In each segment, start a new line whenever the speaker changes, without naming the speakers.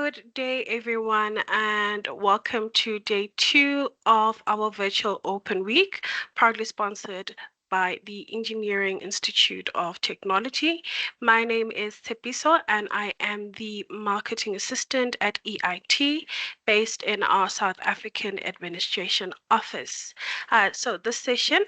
Good day, everyone, and welcome to day 2 of our virtual open week, proudly sponsored by the Engineering Institute of Technology. My name is Tepiso, and I am the marketing assistant at EIT, based in our South African administration office. So this session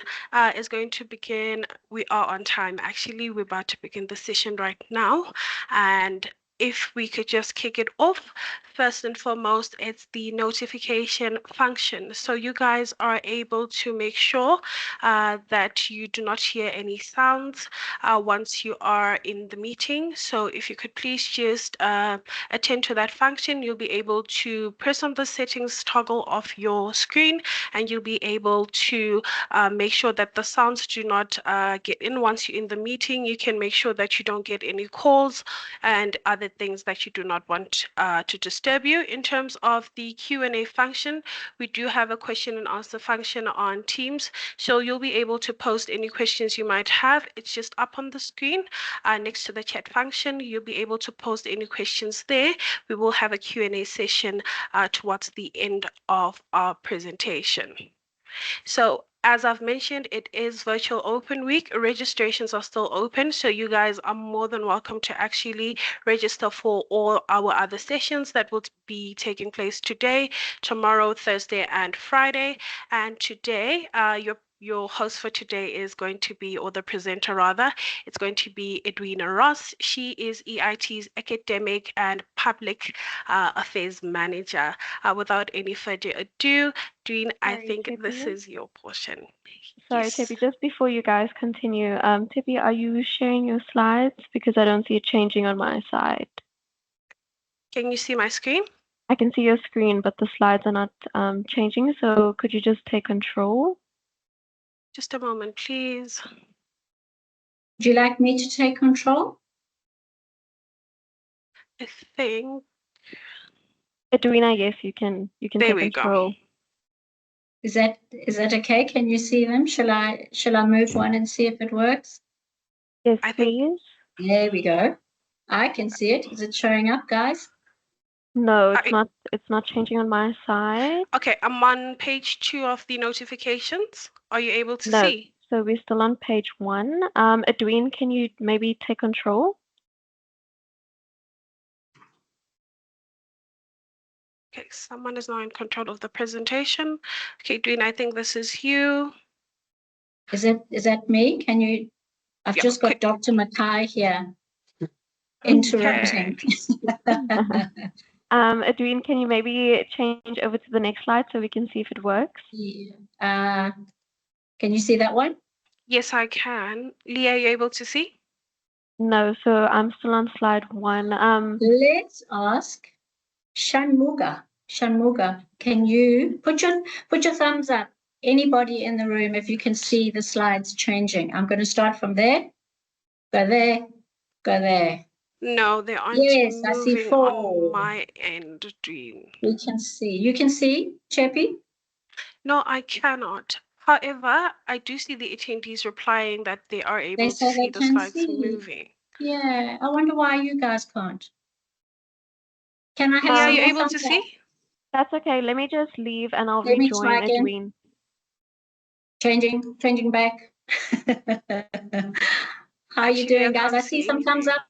is going to begin. We are on time. Actually, we're about to begin the session right now, and if we could just kick it off, first and foremost, it's the notification function. So you guys are able to make sure that you do not hear any sounds once you are in the meeting. So if you could please just attend to that function, you'll be able to press on the settings toggle of your screen, and you'll be able to make sure that the sounds do not get in once you're in the meeting. You can make sure that you don't get any calls and other things that you do not want to disturb you. In terms of the Q&A function, we do have a question and answer function on Teams, so you'll be able to post any questions you might have. It's just up on the screen next to the chat function. You'll be able to post any questions there. We will have a Q&A session towards the end of our presentation. So as I've mentioned, it is virtual open week. Registrations are still open, so you guys are more than welcome to actually register for all our other sessions that will be taking place today, tomorrow, Thursday, and Friday. And today, your host for today is going to be, or the presenter rather, it's going to be Edwina Ross. She is EIT's Academic and Public Affairs Manager. Without any further ado, Edwina, I think
Tepi,
this is your portion.
Sorry,
Yes.
Tepi, just before you guys continue, Tepi, are you sharing your slides? Because I don't see it changing on my side.
Can you see my screen?
I can see your screen, but the slides are not changing, so could you just take control?
Just a moment, please.
Would you like me to take control?
I think.
Edwina, yes, you can
There
take
we
control.
go.
Is that okay? Can you see them? Shall I move one and see if it works?
Yes,
I think.
please.
There we go. I can see it. Is it showing up, guys?
No, it's not. It's not changing on my side.
Okay, I'm on page 2 of the notifications. Are you able to
No,
see?
so we're still on page 1. Edwina, can you maybe take control?
Okay, someone is now in control of the presentation. Okay, Edwina, I think this is you.
Is that me? Can you? I've just got Dr. Mackay here interrupting.
Edwina, can you maybe change over to the next slide so we can see if it works?
Yeah. Can you see that one?
Yes, I can. Leah, are you able to see?
No, so I'm still on slide 1.
Let's ask Shanmuga. Shanmuga, can you put your thumbs up? Anybody in the room, if you can see the slides changing. I'm going to start from there. Go there. Go there.
No, they aren't.
Yes, I see 4.
On my end, Dream.
We can see. You can see, Cheppy?
No, I cannot. However, I do see the attendees replying that they are able to see the slides moving.
Yeah, I wonder why you guys can't. Can I have
Are
some
you
more
able to
thumbs
see?
up?
That's okay. Let me just leave and I'll
Let me
rejoin
try again.
Edwina.
Changing back. How are you doing, guys? I see some thumbs up.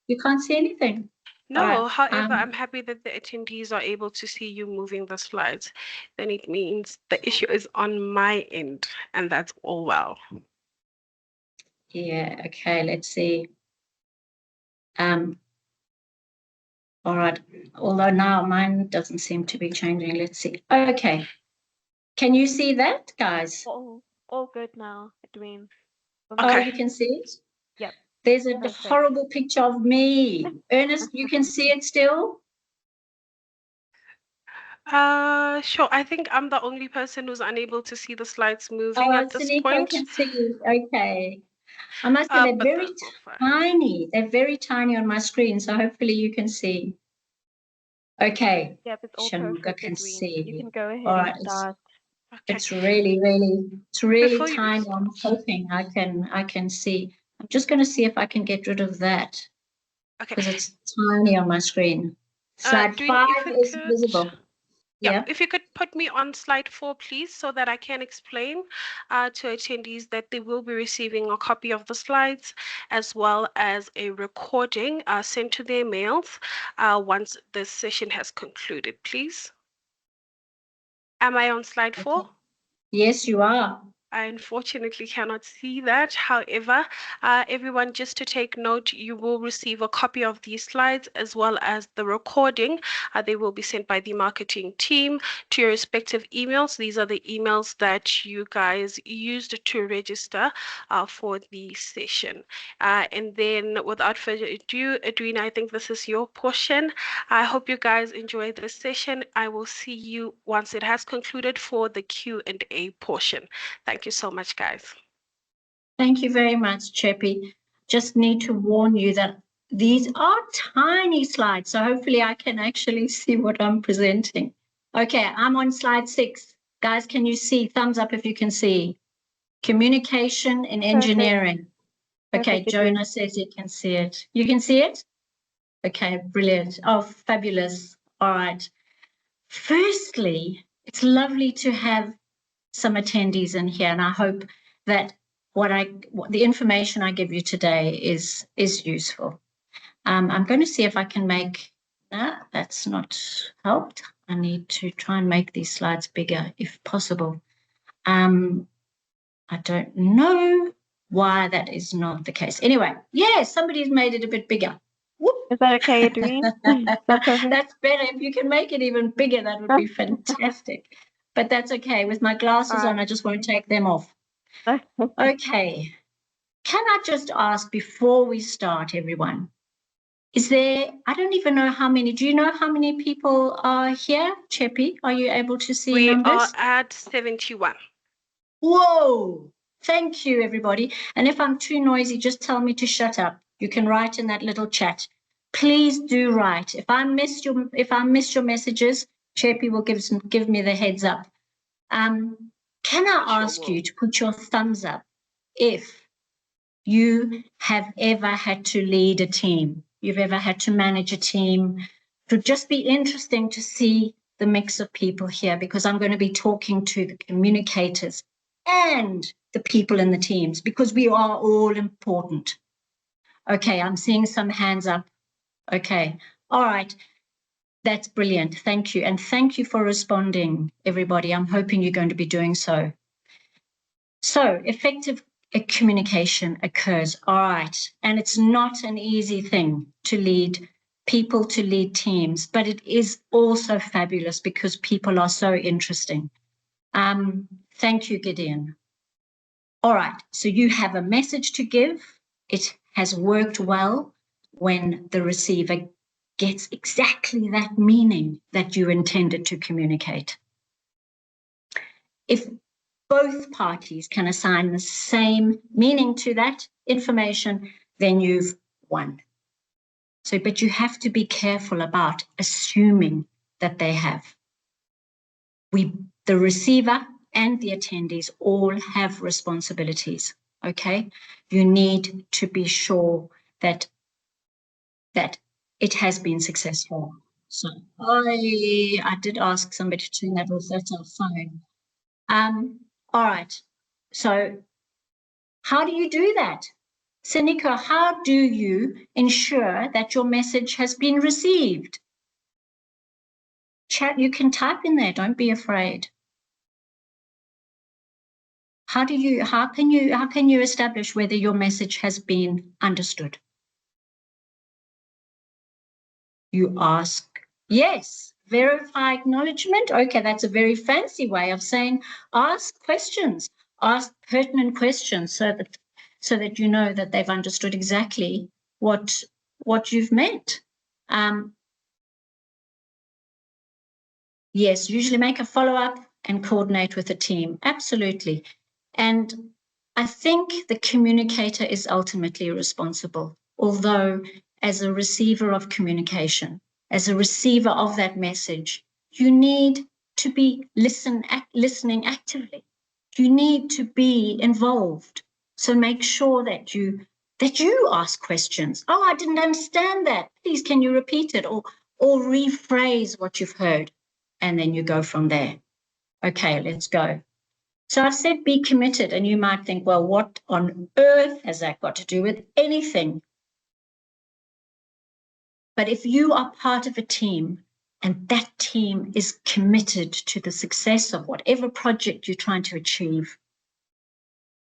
You can't see anything.
No,
right.
However, I'm happy that the attendees are able to see you moving the slides. Then it means the issue is on my end, and that's all well.
Yeah, okay, let's see. All right, although now mine doesn't seem to be changing. Let's see. Okay. Can you see that, guys?
All good now, Edwina.
Okay.
Oh, you can see it?
Yep.
There's a horrible picture of me. Ernest, you can see it still?
Sure. I think I'm the only person who's unable to see the slides moving at this point.
Can see. Okay. I must say they're very tiny. They're very tiny on my screen, so hopefully you can see. Okay.
Yep, it's all
Shamuka
perfect,
can
Edwina.
see.
You can go ahead
and
start.
It's really tiny. I'm hoping I can see. I'm just going to see if I can get rid of that.
Okay.
Because it's tiny on my screen. Slide
Edwina,
5
if you
is
could,
visible.
yeah,
Yeah.
if you could put me on slide 4, please, so that I can explain to attendees that they will be receiving a copy of the slides as well as a recording sent to their mails once the session has concluded, please. Am I on slide 4?
Okay. Yes, you are.
I unfortunately cannot see that. However, everyone, just to take note, you will receive a copy of these slides as well as the recording. They will be sent by the marketing team to your respective emails. These are the emails that you guys used to register for the session. And then, without further ado, Edwina, I think this is your portion. I hope you guys enjoy this session. I will see you once it has concluded for the Q&A portion. Thank you so much, guys.
Thank you very much, Cheppy. Just need to warn you that these are tiny slides, so hopefully I can actually see what I'm presenting. Okay, I'm on slide 6. Guys, can you see? Thumbs up if you can see. Communication in engineering. Okay,
Perfect,
Jonah says you can see it. You can see it? Okay, brilliant. Oh, fabulous. All right. Firstly, it's lovely to have some attendees in here, and I hope that the information I give you today is useful. I'm going to see if I can make that's not helped. I need to try and make these slides bigger if possible. I don't know why that is not the case. Anyway, yeah, somebody's made it a bit bigger. Whoop.
Is that okay, Edwina? That's perfect.
That's better. If you can make it even bigger, that would be fantastic. But that's okay. With my glasses on, I just won't take them off. Okay. Can I just ask before we start, everyone, is there, I don't even know how many, do you know how many people are here? Cheppy, are you able to see
We
numbers?
are at 71.
Whoa! Thank you, everybody. And if I'm too noisy, just tell me to shut up. You can write in that little chat. Please do write. If I missed your messages, Cheppy will give me the heads up. Can I ask you to put your thumbs up if you have ever had to lead a team, you've ever had to manage a team? It would just be interesting to see the mix of people here, because I'm going to be talking to the communicators and the people in the teams, because we are all important. Okay, I'm seeing some hands up. Okay, all right. That's brilliant. Thank you. And thank you for responding, everybody. I'm hoping you're going to be doing so. So effective communication occurs. All right. And it's not an easy thing to lead people, to lead teams, but it is also fabulous because people are so interesting. Thank you, Gideon. All right. So you have a message to give. It has worked well when the receiver gets exactly that meaning that you intended to communicate. If both parties can assign the same meaning to that information, then you've won. So, but you have to be careful about assuming that they have. The receiver and the attendees all have responsibilities, okay? You need to be sure that it has been successful. So I did ask somebody to turn that off. That's our phone. All right. So how do you do that? Sinika, how do you ensure that your message has been received? Chat, you can type in there. Don't be afraid. How can you establish whether your message has been understood? You ask, yes, verify acknowledgement. Okay, that's a very fancy way of saying ask questions, ask pertinent questions so that you know that they've understood exactly what you've meant. Yes, usually make a follow-up and coordinate with the team. Absolutely. And I think the communicator is ultimately responsible, although as a receiver of communication, as a receiver of that message, you need to be listening actively. You need to be involved. So make sure that you ask questions. Oh, I didn't understand that. Please, can you repeat it? Or or rephrase what you've heard, and then you go from there. Okay, let's go. So I've said be committed, and you might think, well, what on earth has that got to do with anything? But if you are part of a team and that team is committed to the success of whatever project you're trying to achieve,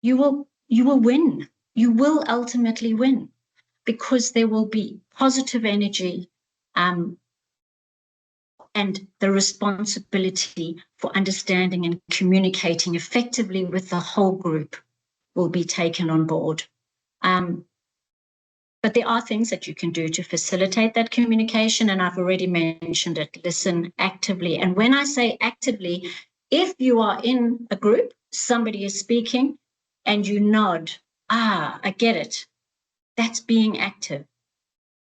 you will win. You will ultimately win, because there will be positive energy, and the responsibility for understanding and communicating effectively with the whole group will be taken on board. But there are things that you can do to facilitate that communication, and I've already mentioned it. Listen actively. And when I say actively, if you are in a group, somebody is speaking, and you nod, I get it. That's being active.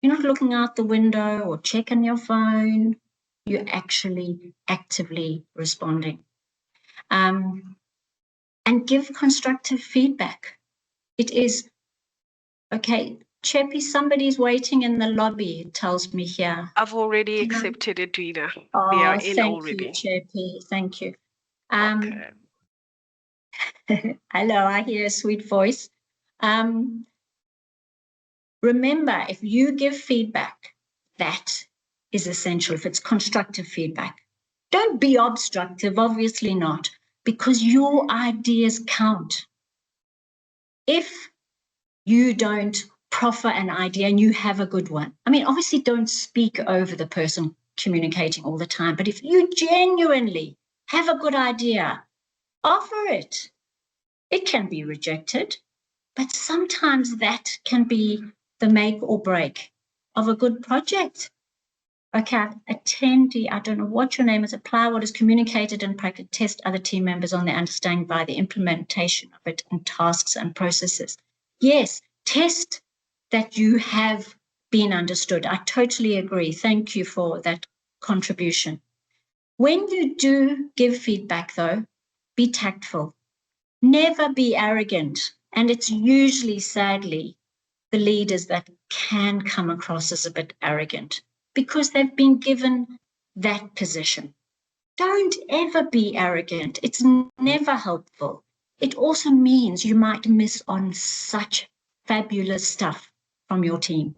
You're not looking out the window or checking your phone. You're actually actively responding. And give constructive feedback. It is, okay, Cheppy, somebody's waiting in the lobby, it tells me here.
I've already accepted it, Edwina. They are
Oh,
in
thank
already.
you, Cheppy. Thank you.
Okay.
Hello, I hear a sweet voice. Remember, if you give feedback, that is essential, if it's constructive feedback. Don't be obstructive, obviously not, because your ideas count. If you don't proffer an idea and you have a good one, I mean, obviously don't speak over the person communicating all the time, but if you genuinely have a good idea, offer it. It can be rejected, but sometimes that can be the make or break of a good project. Okay, attendee, I don't know what your name is, apply what is communicated and practice, test other team members on their understanding by the implementation of it in tasks and processes. Yes, test that you have been understood. I totally agree. Thank you for that contribution. When you do give feedback, though, be tactful. Never be arrogant. And it's usually, sadly, the leaders that can come across as a bit arrogant because they've been given that position. Don't ever be arrogant. It's never helpful. It also means you might miss on such fabulous stuff from your team.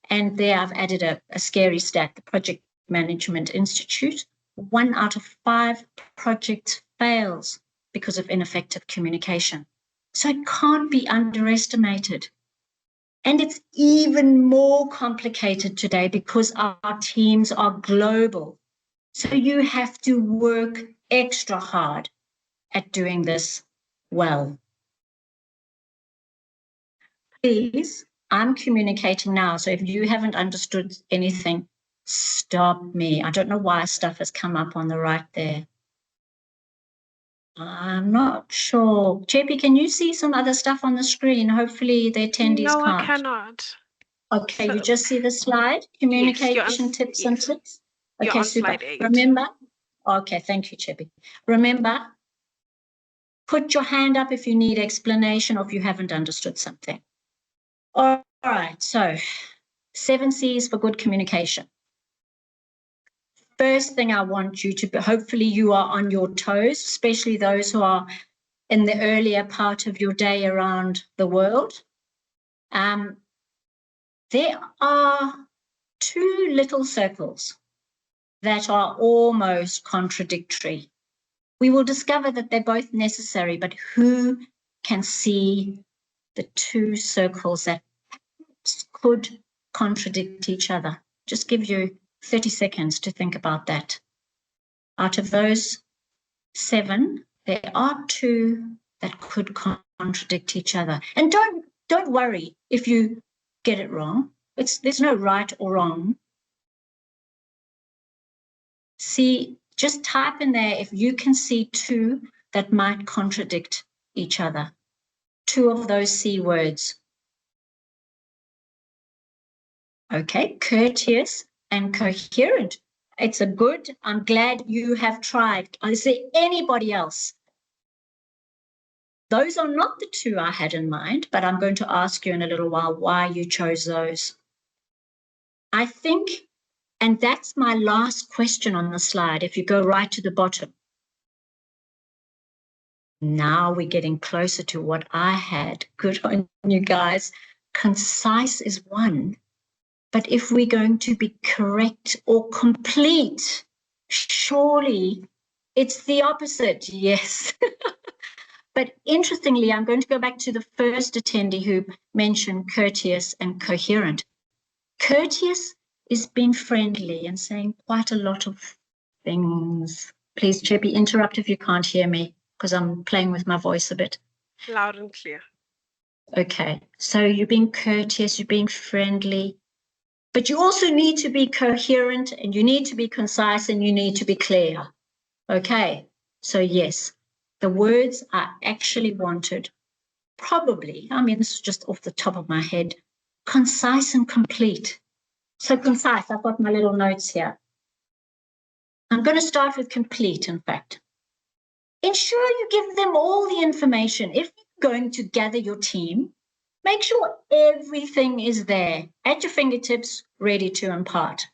And there I've added a scary stat, the Project Management Institute. 1 out of 5 projects fails because of ineffective communication. So it can't be underestimated. And it's even more complicated today because our teams are global. So you have to work extra hard at doing this well. Please, I'm communicating now. So if you haven't understood anything, stop me. I don't know why stuff has come up on the right there. I'm not sure. JP, can you see some other stuff on the screen? Hopefully the attendees
No,
can't.
I cannot.
Okay,
So,
you just see the slide, communication tips and
yes.
tricks.
You're
Okay,
on
super.
slide 8.
Remember, okay, thank you, Chippy. Remember, put your hand up if you need explanation or if you haven't understood something. All right, so 7 C's for good communication. First thing I want you to, hopefully you are on your toes, especially those who are in the earlier part of your day around the world. There are 2 little circles that are almost contradictory. We will discover that they're both necessary, but who can see the 2 circles that could contradict each other? Just give you 30 seconds to think about that. Out of those 7, there are 2 that could contradict each other. And don't worry if you get it wrong. There's no right or wrong. See, just type in there if you can see 2 that might contradict each other. 2 of those C words. Okay, courteous and coherent. It's a good, I'm glad you have tried. Is there anybody else? Those are not the 2 I had in mind, but I'm going to ask you in a little while why you chose those. I think And that's my last question on the slide. If you go right to the bottom. Now we're getting closer to what I had. Good on you guys. Concise is one. But if we're going to be correct or complete, surely it's the opposite. Yes. But interestingly, I'm going to go back to the first attendee who mentioned courteous and coherent. Courteous is being friendly and saying quite a lot of things. Please, Cheppy, interrupt if you can't hear me because I'm playing with my voice a bit.
Loud and clear.
Okay, so you're being courteous, you're being friendly, but you also need to be coherent and you need to be concise and you need to be clear. Okay, so yes, the words are actually wanted. Probably, I mean, this is just off the top of my head, concise and complete. So concise, I've got my little notes here. I'm going to start with complete, in fact. Ensure you give them all the information. If you're going to gather your team, make sure everything is there at your fingertips, ready to impart.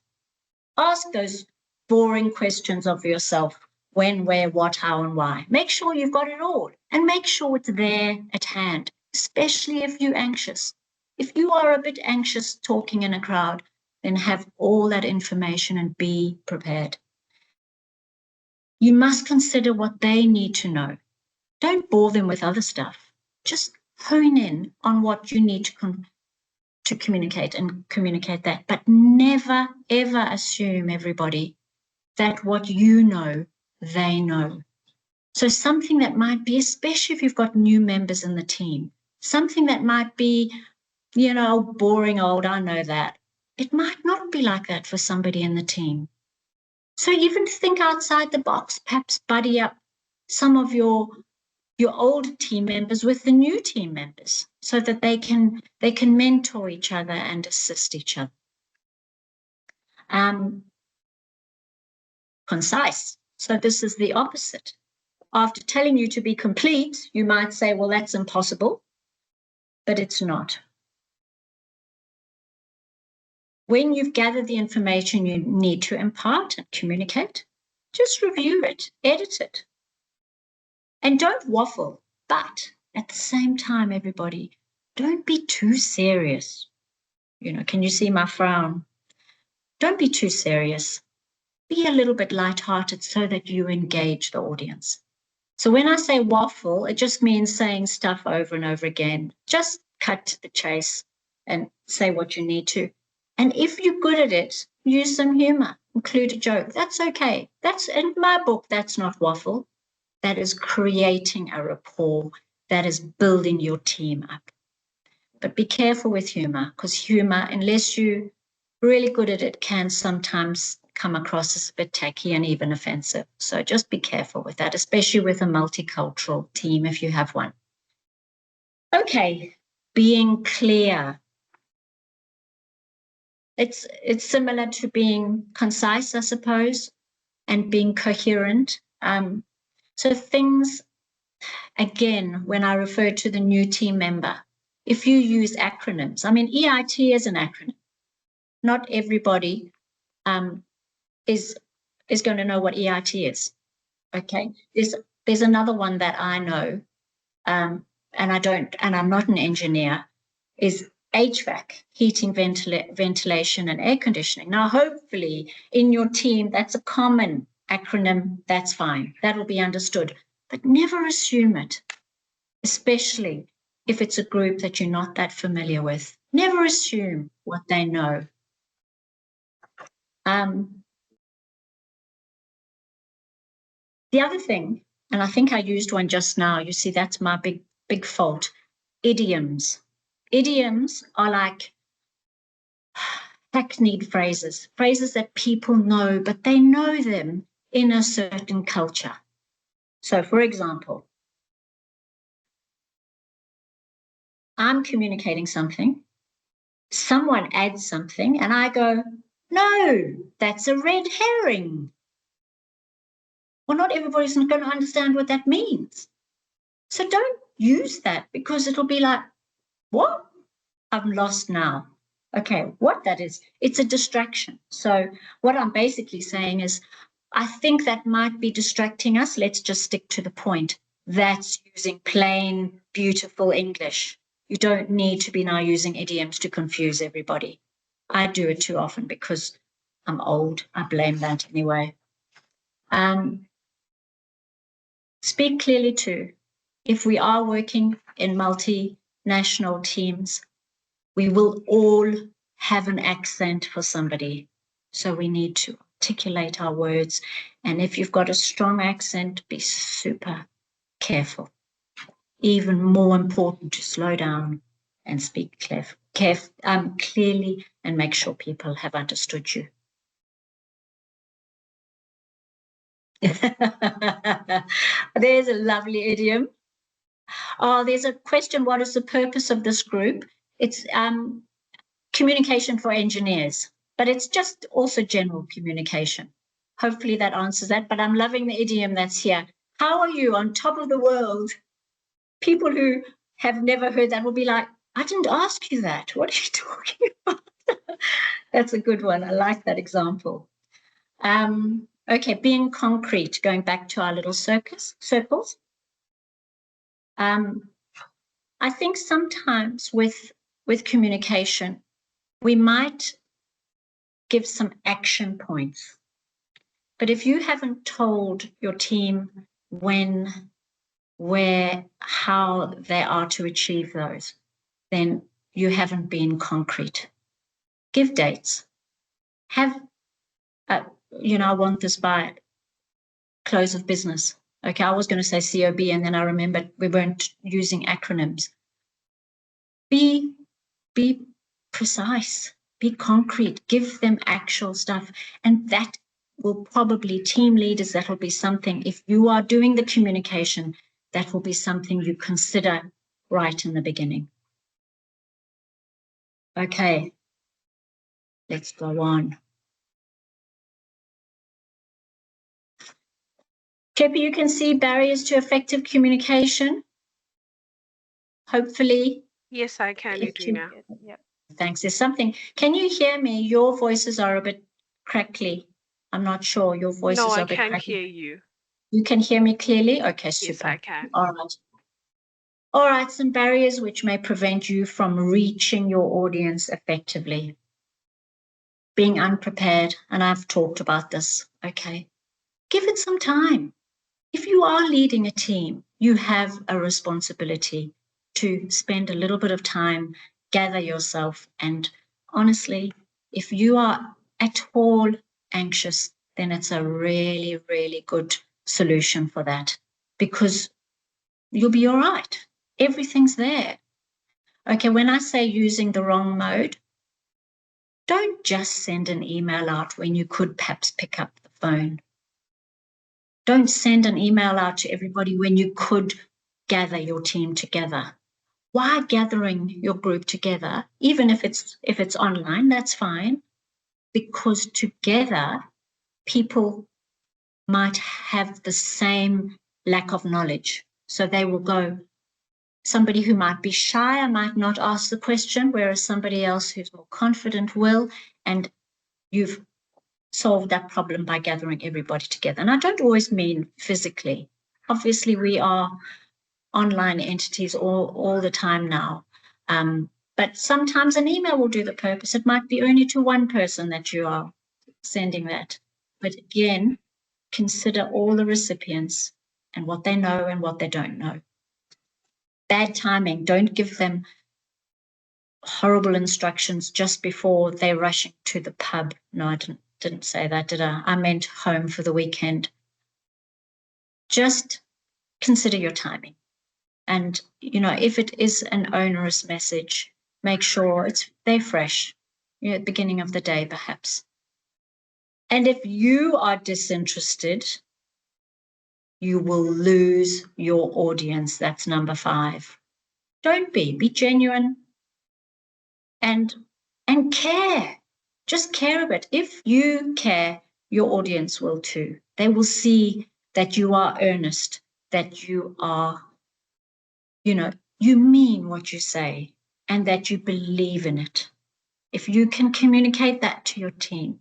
Ask those boring questions of yourself. When, where, what, how, and why. Make sure you've got it all and make sure it's there at hand, especially if you're anxious. If you are a bit anxious talking in a crowd, then have all that information and be prepared. You must consider what they need to know. Don't bore them with other stuff. Just hone in on what you need to communicate and communicate that. But never, ever assume, everybody, that what you know, they know. So something that might be, especially if you've got new members in the team, something that might be, you know, boring old, I know that. It might not be like that for somebody in the team. So even think outside the box, perhaps buddy up some of your old team members with the new team members so that they can mentor each other and assist each other. Concise. So this is the opposite. After telling you to be complete, you might say, well, that's impossible, but it's not. When you've gathered the information you need to impart and communicate, just review it, edit it. And don't waffle, but at the same time, everybody, don't be too serious. You know, can you see my frown? Don't be too serious. Be a little bit lighthearted so that you engage the audience. So when I say waffle, it just means saying stuff over and over again. Just cut to the chase and say what you need to. And if you're good at it, use some humor, include a joke. That's okay. That's in my book, that's not waffle. That is creating a rapport. That is building your team up. But be careful with humor, because humor, unless you're really good at it, can sometimes come across as a bit tacky and even offensive. So just be careful with that, especially with a multicultural team if you have one. Okay, being clear. It's similar to being concise, I suppose, and being coherent. So things, again, when I refer to the new team member, if you use acronyms, I mean, EIT is an acronym. Not everybody is going to know what EIT is. Okay, there's another one that I know, and I'm not an engineer, is HVAC, heating, ventilation, and air conditioning. Now, hopefully, in your team, that's a common acronym. That's fine. That will be understood. But never assume it, especially if it's a group that you're not that familiar with. Never assume what they know. The other thing, and I think I used one just now, you see, that's my big fault, idioms. Idioms are like hackneyed phrases that people know, but they know them in a certain culture. So, for example, I'm communicating something, someone adds something, and I go, no, that's a red herring. Well, not everybody's going to understand what that means. So don't use that because it'll be like, what? I'm lost now. Okay, what that is, it's a distraction. So what I'm basically saying is, I think that might be distracting us. Let's just stick to the point. That's using plain, beautiful English. You don't need to be now using idioms to confuse everybody. I do it too often because I'm old. I blame that anyway. Speak clearly too. If we are working in multinational teams, we will all have an accent for somebody. So we need to articulate our words. And if you've got a strong accent, be super careful. Even more important to slow down and speak clearly and make sure people have understood you. There's a lovely idiom. Oh, there's a question. What is the purpose of this group? It's communication for engineers, but it's just also general communication. Hopefully that answers that, but I'm loving the idiom that's here. How are you on top of the world? People who have never heard that will be like, I didn't ask you that. What are you talking about? That's a good one. I like that example. Okay, being concrete, going back to our little circles. I think sometimes with communication, we might give some action points. But if you haven't told your team when, where, how they are to achieve those, then you haven't been concrete. Give dates. Have, I want this by close of business. Okay, I was going to say COB, and then I remembered we weren't using acronyms. Be precise, be concrete, give them actual stuff. And that will probably, team leaders, that will be something, if you are doing the communication, that will be something you consider right in the beginning. Okay, let's go on. Jeppy, you can see barriers to effective communication. Hopefully.
Yes, I can, Edwina.
Yeah.
Thanks. There's something. Can you hear me? Your voices are a bit crackly. I'm not sure. Your voices
No,
are
I
a bit
can
crackly.
hear you.
You can hear me clearly? Okay, super.
Yes, I can.
All right. All right, some barriers which may prevent you from reaching your audience effectively. Being unprepared, and I've talked about this, okay? Give it some time. If you are leading a team, you have a responsibility to spend a little bit of time, gather yourself, and honestly, if you are at all anxious, then it's a really, really good solution for that, because you'll be all right. Everything's there. Okay, when I say using the wrong mode, don't just send an email out when you could perhaps pick up the phone. Don't send an email out to everybody when you could gather your team together. Why gathering your group together, even if it's online, that's fine, because together people might have the same lack of knowledge. So they will go, somebody who might be shy, I might not ask the question, whereas somebody else who's more confident will, and you've solved that problem by gathering everybody together. And I don't always mean physically. Obviously, we are online entities all the time now. But sometimes an email will do the purpose. It might be only to one person that you are sending that. But again, consider all the recipients and what they know and what they don't know. Bad timing. Don't give them horrible instructions just before they're rushing to the pub. No, I didn't say that, did I? I meant home for the weekend. Just consider your timing. And, if it is an onerous message, make sure they're fresh, at the beginning of the day, perhaps. And if you are disinterested, you will lose your audience. That's number 5. Don't be genuine and care. Just care a bit. If you care, your audience will too. They will see that you are earnest, that you are, you mean what you say, and that you believe in it. If you can communicate that to your team,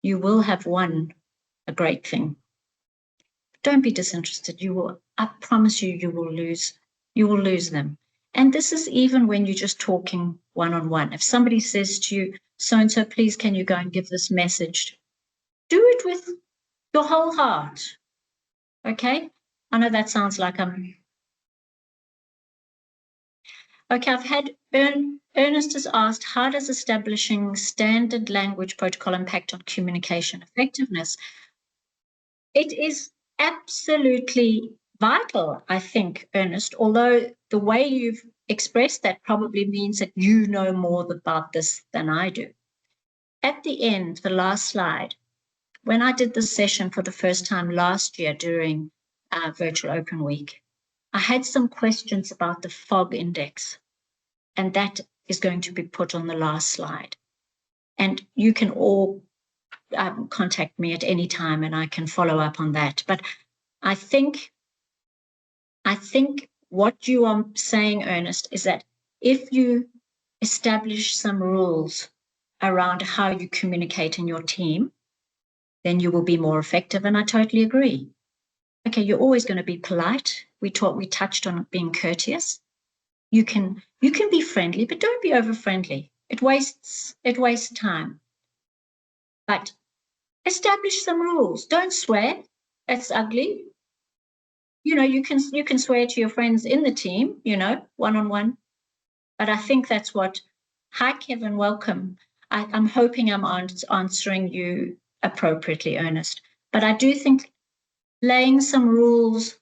you will have won a great thing. Don't be disinterested. I promise you, you will lose them. And this is even when you're just talking one-on-one. If somebody says to you, so-and-so, please, can you go and give this message? Do it with your whole heart. Okay? I know that sounds like I'm... Okay, I've had Ernest has asked, how does establishing standard language protocol impact on communication effectiveness? It is absolutely vital, I think, Ernest, although the way you've expressed that probably means that you know more about this than I do. At the end, the last slide, when I did this session for the first time last year during Virtual Open Week, I had some questions about the FOG index, and that is going to be put on the last slide. And you can all contact me at any time and I can follow up on that. But I think what you are saying, Ernest, is that if you establish some rules around how you communicate in your team, then you will be more effective. And I totally agree. Okay, you're always going to be polite. We touched on being courteous. You can be friendly, but don't be over friendly. It wastes time. But establish some rules. Don't swear. That's ugly. You know, you can swear to your friends in the team, you know, one-on-one. But I think that's what... Hi, Kevin, welcome. I'm hoping I'm answering you appropriately, Ernest. But I do think laying some rules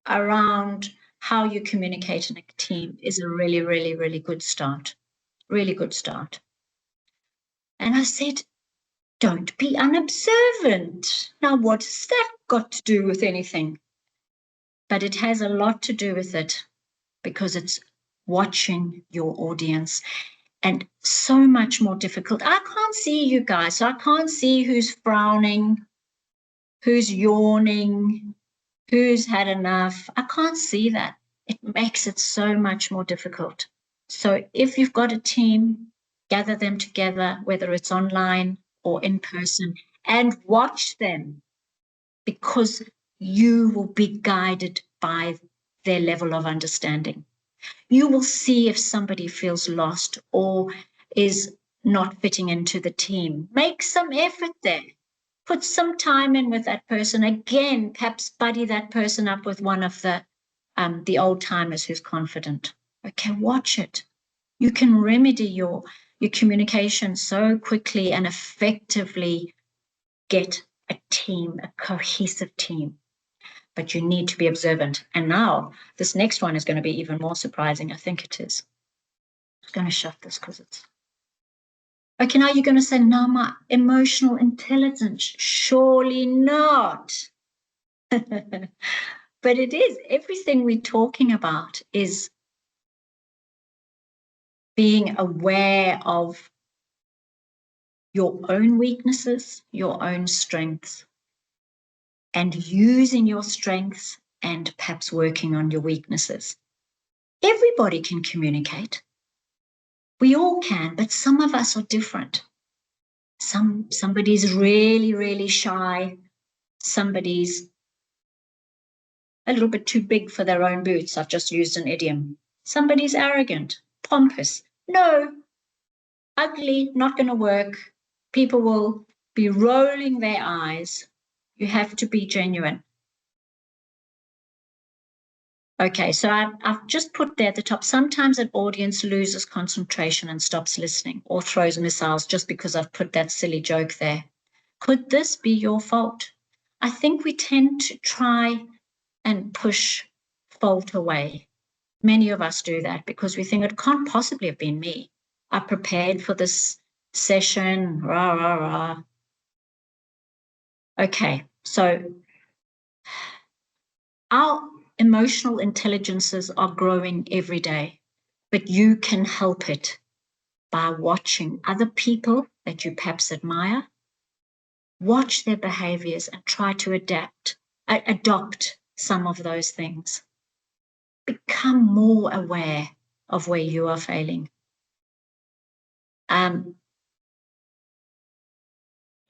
around how you communicate in a team is a really, really, really good start. Really good start. And I said, don't be unobservant. Now, what's that got to do with anything? But it has a lot to do with it, because it's watching your audience, and so much more difficult. I can't see you guys, so I can't see who's frowning, who's yawning, who's had enough. I can't see that. It makes it so much more difficult. So if you've got a team, gather them together, whether it's online or in person, and watch them, because you will be guided by their level of understanding. You will see if somebody feels lost or is not fitting into the team. Make some effort there. Put some time in with that person. Again, perhaps buddy that person up with one of the old timers who's confident. Okay, watch it. You can remedy your communication so quickly and effectively. Get a team, a cohesive team. But you need to be observant. And now this next one is going to be even more surprising. I think it is. I'm going to shut this because it's... Okay, now you're going to say, no, my emotional intelligence. Surely not. But it is. Everything we're talking about is being aware of your own weaknesses, your own strengths, and using your strengths and perhaps working on your weaknesses. Everybody can communicate. We all can, but some of us are different. Somebody's really, really shy. Somebody's a little bit too big for their own boots. I've just used an idiom. Somebody's arrogant, pompous. No, ugly, not going to work. People will be rolling their eyes. You have to be genuine. Okay, so I've just put there at the top, sometimes an audience loses concentration and stops listening or throws missiles just because I've put that silly joke there. Could this be your fault? I think we tend to try and push fault away. Many of us do that because we think it can't possibly have been me. I prepared for this session, rah, rah, rah. Okay, so our emotional intelligences are growing every day, but you can help it by watching other people that you perhaps admire, watch their behaviors and try to adopt some of those things. Become more aware of where you are failing.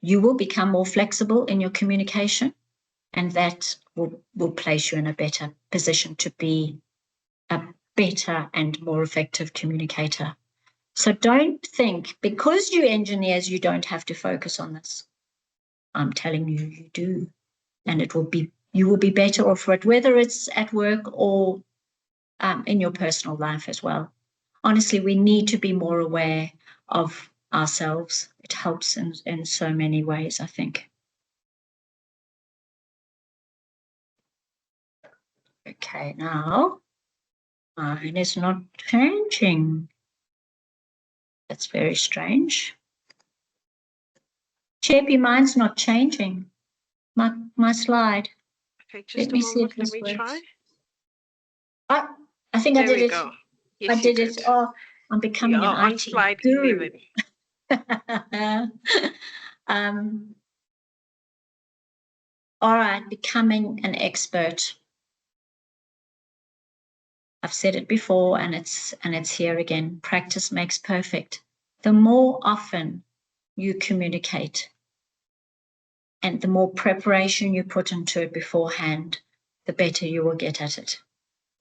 you will become more flexible in your communication, and that will place you in a better position to be a better and more effective communicator. So don't think because you're engineers, you don't have to focus on this. I'm telling you, you do. And you will be better off for it, whether it's at work or in your personal life as well. Honestly, we need to be more aware of ourselves. It helps in so many ways, I think. Okay, now mine is not changing. That's very strange. Chirpy, mine's not changing. My slide.
Okay, just a moment. Let me try.
Oh, I think
There
I did
we
it.
go. Yes,
I did it. Oh, I'm becoming an
on
IT
slide
guru.
11.
All right, becoming an expert. I've said it before, and it's here again. Practice makes perfect. The more often you communicate, and the more preparation you put into it beforehand, the better you will get at it.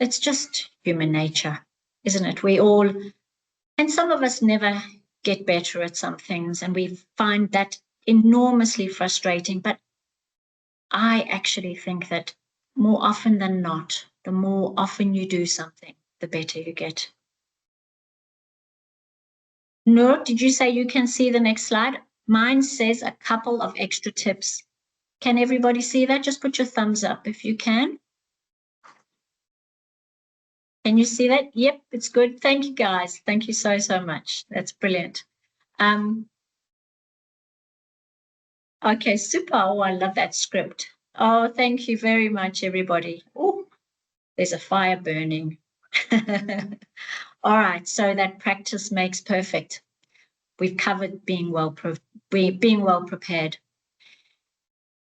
It's just human nature, isn't it? We all, and some of us never get better at some things, and we find that enormously frustrating. But I actually think that more often than not, the more often you do something, the better you get. Noor, did you say you can see the next slide? Mine says a couple of extra tips. Can everybody see that? Just put your thumbs up if you can. Can you see that? Yep, it's good. Thank you, guys. Thank you so, so much. That's brilliant. Okay, super. Oh, I love that script. Oh, thank you very much, everybody. Oh, there's a fire burning. All right, so that practice makes perfect. We've covered being well prepared.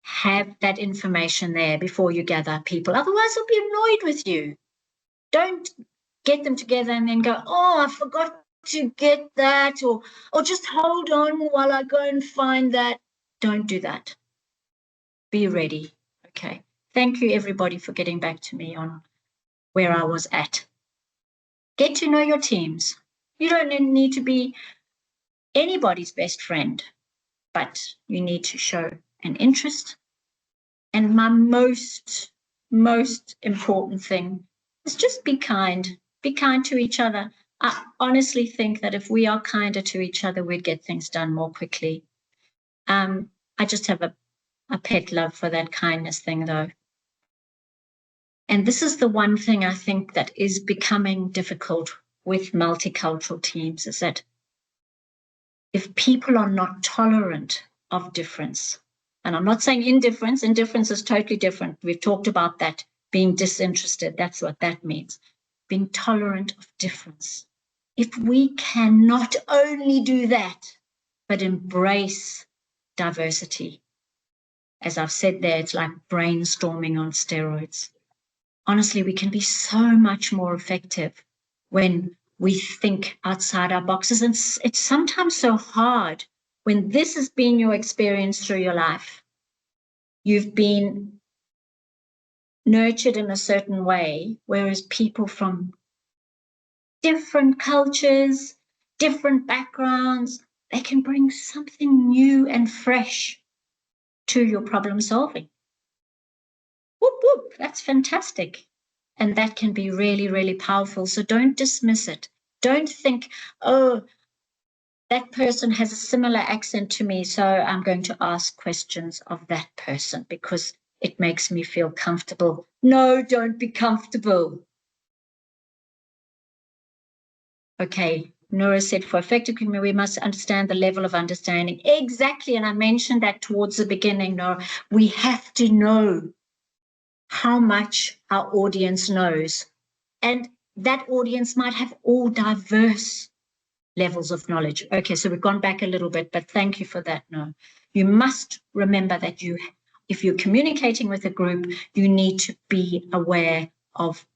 Have that information there before you gather people. Otherwise, they'll be annoyed with you. Don't get them together and then go, oh, I forgot to get that, or just hold on while I go and find that. Don't do that. Be ready. Okay. Thank you, everybody, for getting back to me on where I was at. Get to know your teams. You don't need to be anybody's best friend, but you need to show an interest. And my most important thing is just be kind. Be kind to each other. I honestly think that if we are kinder to each other, we'd get things done more quickly. I just have a pet love for that kindness thing, though. And this is the one thing I think that is becoming difficult with multicultural teams, is that if people are not tolerant of difference, and I'm not saying indifference is totally different. We've talked about that, being disinterested, that's what that means. Being tolerant of difference. If we can not only do that, but embrace diversity, as I've said there, it's like brainstorming on steroids. Honestly, we can be so much more effective when we think outside our boxes. And it's sometimes so hard when this has been your experience through your life. You've been nurtured in a certain way, whereas people from different cultures, different backgrounds, they can bring something new and fresh to your problem solving. Whoop, whoop, that's fantastic. And that can be really, really powerful. So don't dismiss it. Don't think, oh, that person has a similar accent to me, so I'm going to ask questions of that person because it makes me feel comfortable. No, don't be comfortable. Okay, Nora said, for effective communication, we must understand the level of understanding. Exactly, and I mentioned that towards the beginning, Nora. We have to know how much our audience knows. And that audience might have all diverse levels of knowledge. Okay, so we've gone back a little bit, but thank you for that. No, you must remember that if you're communicating with a group, you need to be aware of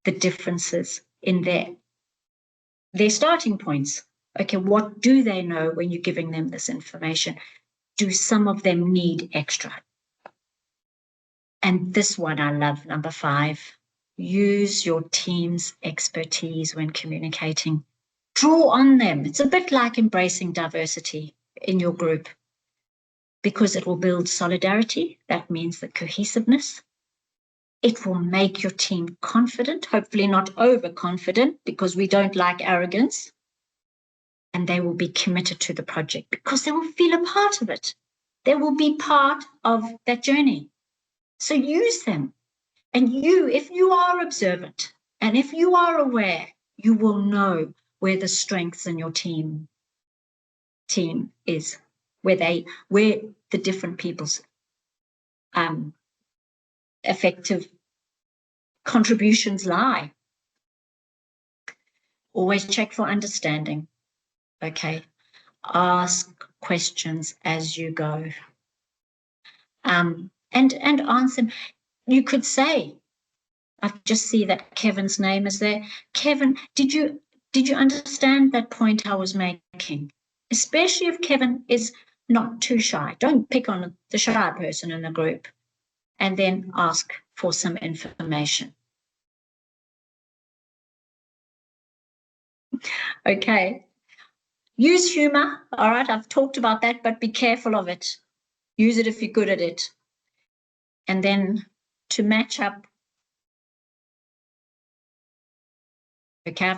the differences in their starting points. Okay, what do they know when you're giving them this information? Do some of them need extra? And this one I love, number 5. Use your team's expertise when communicating. Draw on them. It's a bit like embracing diversity in your group because it will build solidarity. That means the cohesiveness. It will make your team confident, hopefully not overconfident because we don't like arrogance. And they will be committed to the project because they will feel a part of it. They will be part of that journey. So use them. And you, if you are observant and if you are aware, you will know where the strengths in your team is, where the different people's effective contributions lie. Always check for understanding. Okay. Ask questions as you go. And answer them. You could say, I just see that Kevin's name is there. Kevin, did you understand that point I was making? Especially if Kevin is not too shy. Don't pick on the shy person in the group and then ask for some information. Okay. Use humor. All right, I've talked about that, but be careful of it. Use it if you're good at it. And then to match up, okay,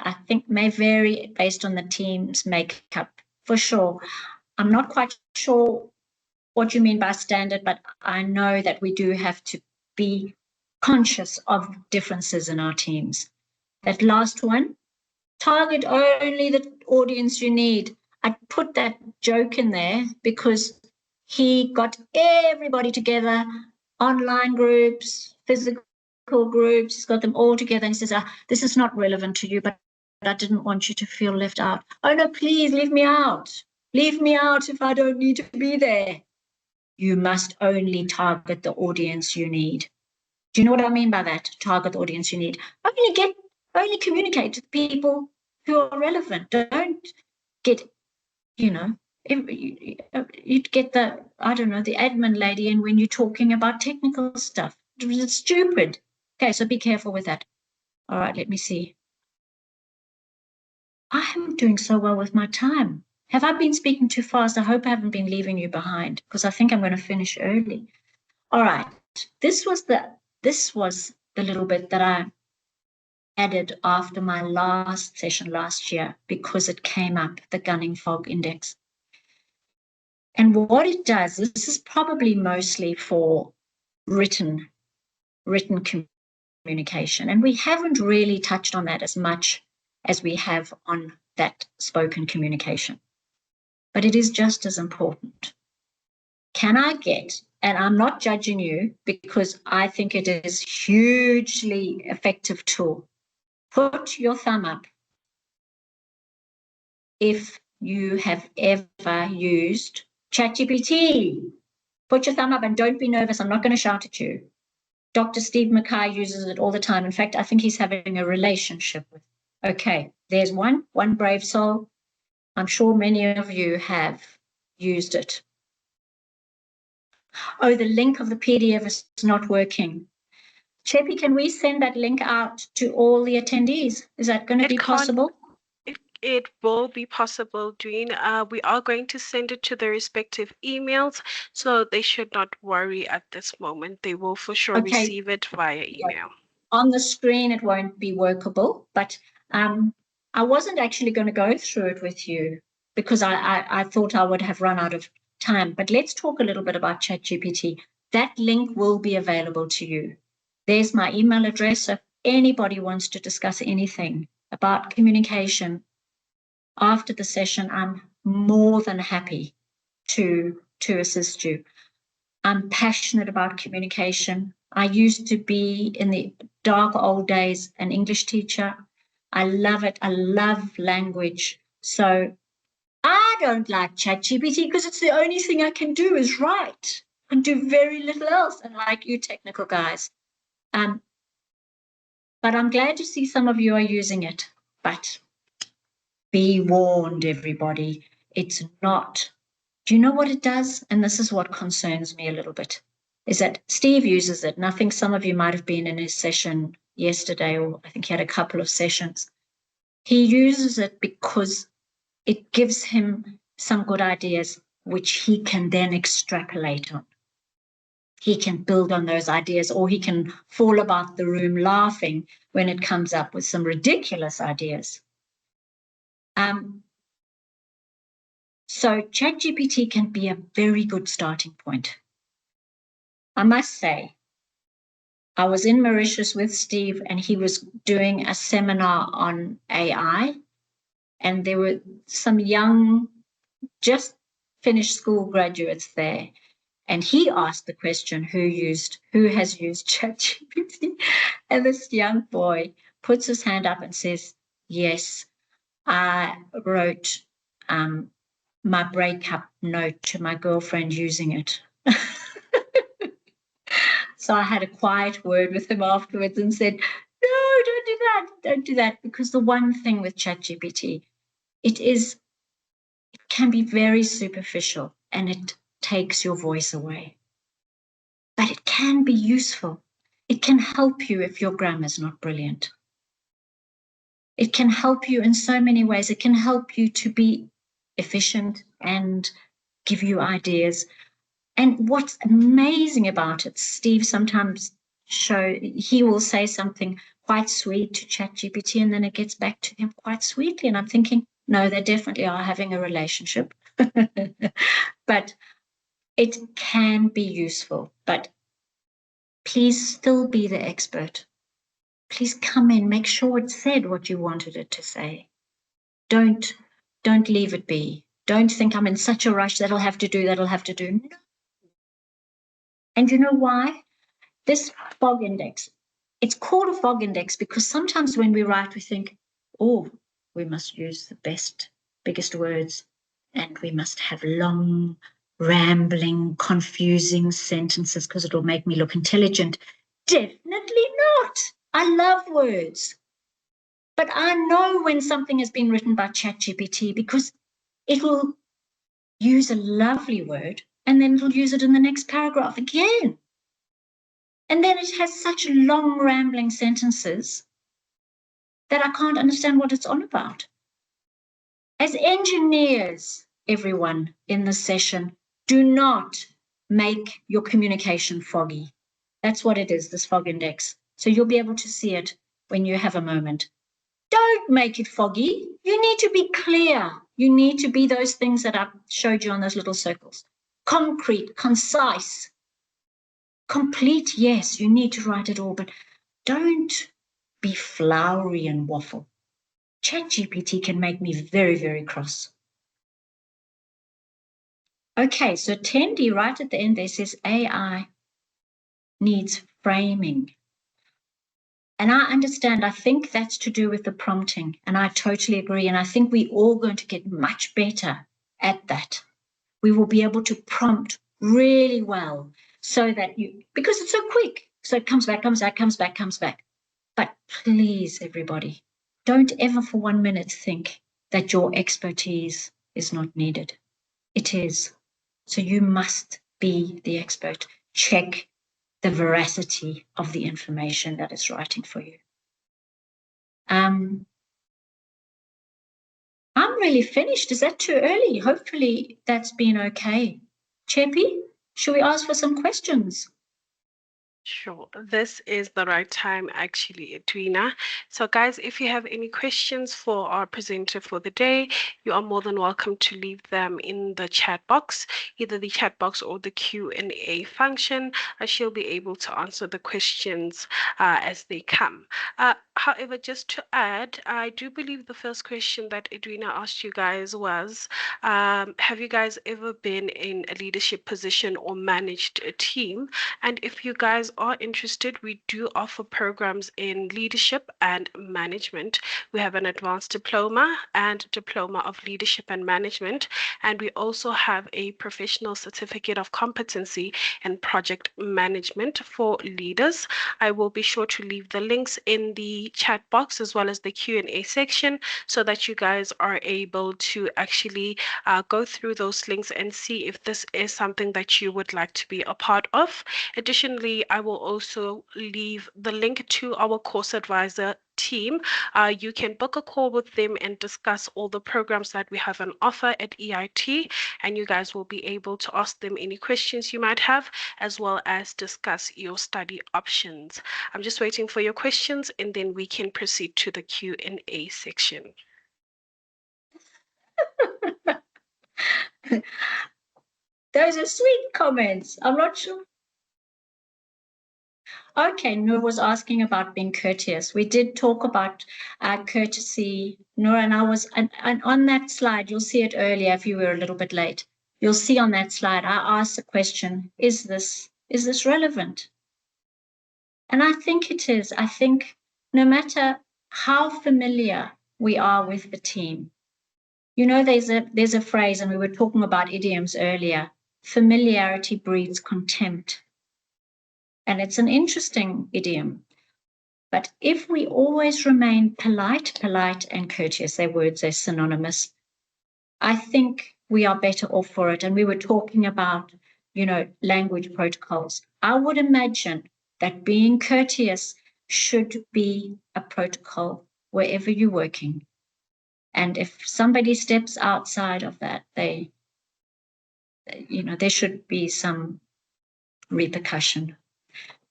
I think may vary based on the team's makeup, for sure. I'm not quite sure what you mean by standard, but I know that we do have to be conscious of differences in our teams. That last one, target only the audience you need. I put that joke in there because he got everybody together, online groups, physical groups, he's got them all together and he says, this is not relevant to you, but I didn't want you to feel left out. Oh no, please leave me out. Leave me out if I don't need to be there. You must only target the audience you need. Do you know what I mean by that? Target the audience you need. Only communicate to people who are relevant. Don't get, you'd get the admin lady in when you're talking about technical stuff. It's stupid. Okay, so be careful with that. All right, let me see. I am doing so well with my time. Have I been speaking too fast? I hope I haven't been leaving you behind because I think I'm going to finish early. All right, this was the little bit that I added after my last session last year because it came up, the Gunning Fog Index. And what it does, this is probably mostly for written communication. And we haven't really touched on that as much as we have on that spoken communication. But it is just as important. Can I get, and I'm not judging you because I think it is hugely effective tool. Put your thumb up if you have ever used ChatGPT. Put your thumb up and don't be nervous. I'm not going to shout at you. Dr. Steve Mackay uses it all the time. In fact, I think he's having a relationship with it. Okay, there's one brave soul. I'm sure many of you have used it. Oh, the link of the PDF is not working. Cheppy, can we send that link out to all the attendees? Is that going to be possible?
It will be possible, Dwayne. We are going to send it to their respective emails, so they should not worry at this moment. They will for sure receive it via email.
On the screen, it won't be workable, but I wasn't actually going to go through it with you because I thought I would have run out of time. But let's talk a little bit about ChatGPT. That link will be available to you. There's my email address. So if anybody wants to discuss anything about communication after the session, I'm more than happy to assist you. I'm passionate about communication. I used to be, in the dark old days, an English teacher. I love it. I love language. So I don't like ChatGPT because it's the only thing I can do is write and do very little else, unlike you technical guys. But I'm glad to see some of you are using it. But Be warned, everybody. It's not. Do you know what it does? And this is what concerns me a little bit, is that Steve uses it. And I think some of you might have been in his session yesterday, or I think he had a couple of sessions. He uses it because it gives him some good ideas, which he can then extrapolate on. He can build on those ideas, or he can fall about the room laughing when it comes up with some ridiculous ideas. So ChatGPT can be a very good starting point. I must say, I was in Mauritius with Steve, and he was doing a seminar on AI, and there were some young, just finished school graduates there. And he asked the question, who has used ChatGPT? And this young boy puts his hand up and says, yes, I wrote my breakup note to my girlfriend using it. So I had a quiet word with him afterwards and said, no, don't do that. Because the one thing with ChatGPT, it can be very superficial and it takes your voice away. But it can be useful. It can help you if your grammar's not brilliant. It can help you in so many ways. It can help you to be efficient and give you ideas. And what's amazing about it, Steve sometimes he will say something quite sweet to ChatGPT, and then it gets back to him quite sweetly. And I'm thinking, no, they definitely are having a relationship. But it can be useful. But please still be the expert. Please come in, make sure it said what you wanted it to say. Don't leave it be. Don't think I'm in such a rush, that'll have to do. No. And you know why? This fog index, it's called a fog index because sometimes when we write, we think, oh, we must use the biggest words, and we must have long, rambling, confusing sentences because it'll make me look intelligent. Definitely not. I love words. But I know when something has been written by ChatGPT because it'll use a lovely word and then it'll use it in the next paragraph again. And then it has such long, rambling sentences that I can't understand what it's on about. As engineers, everyone in this session, do not make your communication foggy. That's what it is, this fog index. So you'll be able to see it when you have a moment. Don't make it foggy. You need to be clear. You need to be those things that I showed you on those little circles. Concrete, concise, complete. Yes, you need to write it all, but don't be flowery and waffle. ChatGPT can make me very, very cross. Okay, so 10D right at the end there says AI needs framing. And I understand, I think that's to do with the prompting, and I totally agree. And I think we're all going to get much better at that. We will be able to prompt really well so that because it's so quick. So it comes back. But please, everybody, don't ever for 1 minute think that your expertise is not needed. It is. So you must be the expert. Check the veracity of the information that is writing for you. I'm really finished. Is that too early? Hopefully that's been okay. Cheppy, should we ask for some questions?
Sure, this is the right time actually, Edwina. So guys, if you have any questions for our presenter for the day, you are more than welcome to leave them in the chat box, either the chat box or the Q&A function. She'll be able to answer the questions as they come. However, just to add, I do believe the first question that Edwina asked you guys was, have you guys ever been in a leadership position or managed a team? And if you guys are interested, we do offer programs in leadership and management. We have an advanced diploma and diploma of leadership and management, and we also have a professional certificate of competency in project management for leaders. I will be sure to leave the links in the chat box as well as the Q&A section so that you guys are able to actually go through those links and see if this is something that you would like to be a part of. Additionally, I will also leave the link to our course advisor team. You can book a call with them and discuss all the programs that we have on offer at EIT, and you guys will be able to ask them any questions you might have, as well as discuss your study options. I'm just waiting for your questions, and then we can proceed to the Q&A section.
Those are sweet comments. I'm not sure. Okay, Noor was asking about being courteous. We did talk about courtesy, Noor, and and on that slide, you'll see it earlier if you were a little bit late. You'll see on that slide, I asked the question, is this relevant? And I think it is. I think no matter how familiar we are with the team, you know, there's a phrase, and we were talking about idioms earlier, familiarity breeds contempt. And it's an interesting idiom. But if we always remain polite and courteous, their words are synonymous, I think we are better off for it. And we were talking about, you know, language protocols. I would imagine that being courteous should be a protocol wherever you're working. And if somebody steps outside of that, there should be some repercussion.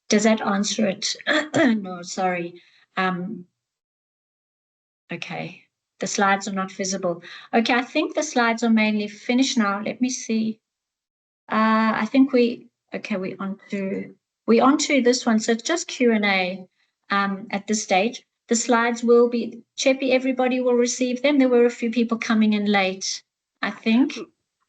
Does that answer it? No, sorry. Okay, the slides are not visible. Okay, I think the slides are mainly finished now. Let me see. I think we're onto this one. So it's just Q&A at this stage. The slides will be, Cheppy, everybody will receive them. There were a few people coming in late, I think.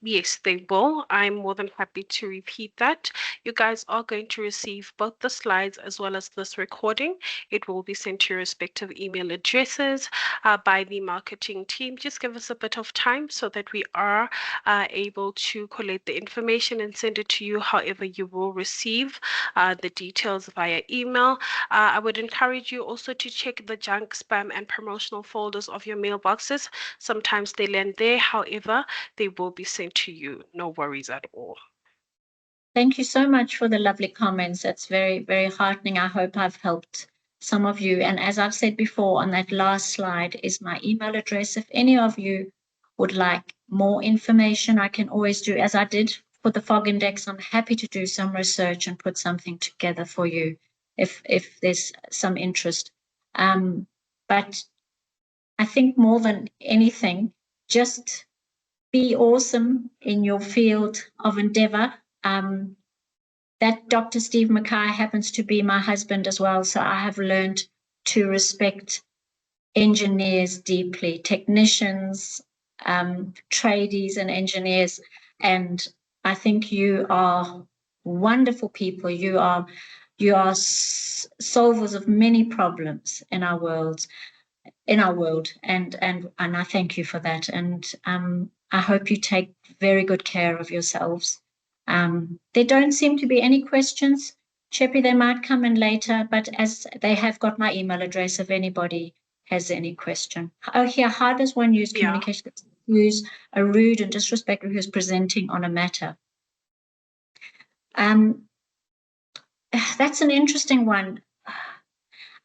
Yes, they will. I'm more than happy to repeat that. You guys are going to receive both the slides as well as this recording. It will be sent to your respective email addresses by the marketing team. Just give us a bit of time so that we are able to collect the information and send it to you. However, you will receive the details via email. I would encourage you also to check the junk, spam, and promotional folders of your mailboxes. Sometimes they land there. However, they will be sent to you. No worries at all.
Thank you so much for the lovely comments. That's very, very heartening. I hope I've helped some of you. And as I've said before, on that last slide is my email address. If any of you would like more information, I can always do, as I did for the FOG Index, I'm happy to do some research and put something together for you if there's some interest. But I think more than anything, just be awesome in your field of endeavor. That Dr. Steve Mackay happens to be my husband as well, so I have learned to respect engineers deeply, technicians, tradies and engineers, and I think you are wonderful people. You are solvers of many problems in our world, and I thank you for that, and I hope you take very good care of yourselves. There don't seem to be any questions. Cheppy, they might come in later, but as they have got my email address, if anybody has any question. Oh, here, how does one use communication? Use a rude and disrespectful who's presenting on a matter. That's an interesting one.